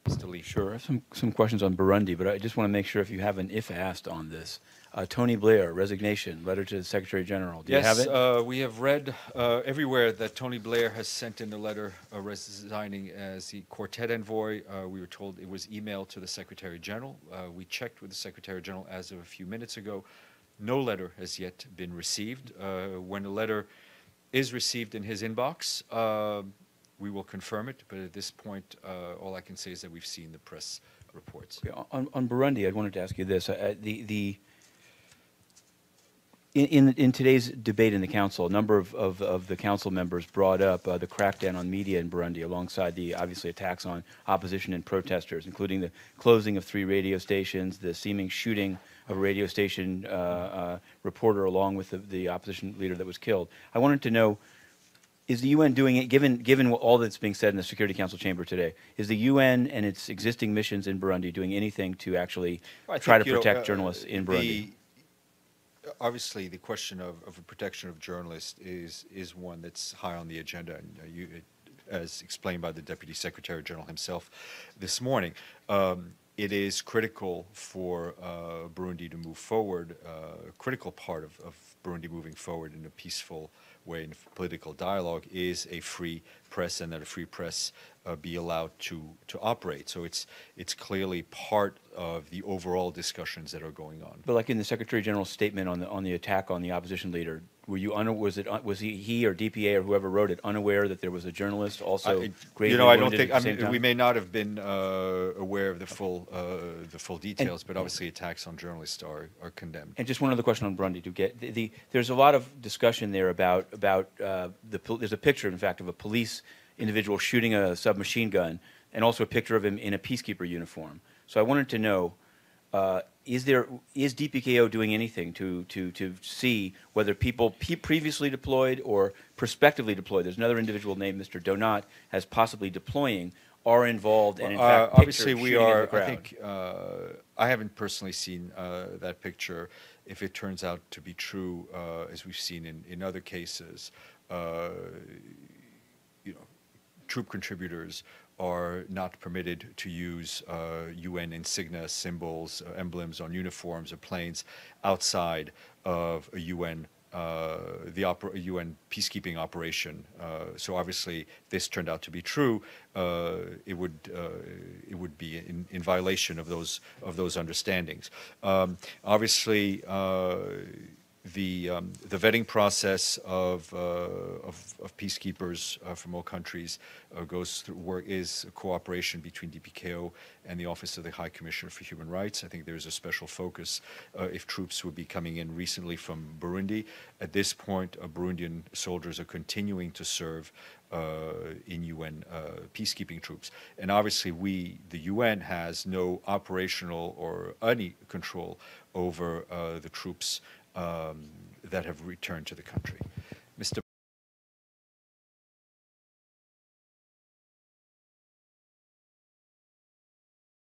Mr. Lee. Sure. I have some questions on Burundi, but I just want to make sure if you have an if asked on this. Tony Blair, resignation, letter to the Secretary General. Do you have it? Yes, we have read everywhere that Tony Blair has sent in a letter resigning as the quartet envoy. We were told it was emailed to the Secretary General. We checked with the Secretary General as of a few minutes ago. No letter has yet been received. When a letter is received in his inbox, we will confirm it, but at this point, all I can say is that we've seen the press reports. Okay, on Burundi, I wanted to ask you this. In today's debate in the Council, a number of the Council members brought up the crackdown on media in Burundi alongside the, obviously, attacks on opposition and protesters, including the closing of 3 radio stations, the seeming shooting of a radio station reporter along with the opposition leader that was killed. I wanted to know, is the UN doing it, given all that's being said in the Security Council chamber today, is the UN and its existing missions in Burundi doing anything to actually try to protect journalists in Burundi? Obviously, the question of protection of journalists is one that's high on the agenda, and as explained by the Deputy Secretary General himself this morning. It is critical for Burundi to move forward. A critical part of Burundi moving forward in a peaceful way in political dialogue is a free press, and that a free press be allowed to operate. So it's clearly part of the overall discussions that are going on. But like in the Secretary General's statement on the attack on the opposition leader, were you was he or DPA or whoever wrote it unaware that there was a journalist also gravely I don't wounded think. at the same time? We may not have been aware of the full details, but obviously attacks on journalists are condemned. And just one other question on Burundi to get there's a lot of discussion there about there's a picture, in fact, of a police individual shooting a submachine gun, and also a picture of him in a peacekeeper uniform. So I wanted to know, is DPKO doing anything to see whether people previously deployed or prospectively deployed? There's another individual named Mr. Donat as possibly deploying, are involved, and in fact, obviously we are. I think I haven't personally seen that picture. If it turns out to be true, as we've seen in other cases, troop contributors are not permitted to use UN insignia, symbols, emblems on uniforms or planes outside of a UN UN peacekeeping operation. So obviously, this turned out to be true. It would be in violation of those understandings. Obviously, the vetting process of peacekeepers from all countries goes through is a cooperation between DPKO and the Office of the High Commissioner for Human Rights. I think there's a special focus if troops would be coming in recently from Burundi. At this point, Burundian soldiers are continuing to serve in UN peacekeeping troops. And obviously the UN has no operational or any control over the troops that have returned to the country. Mr.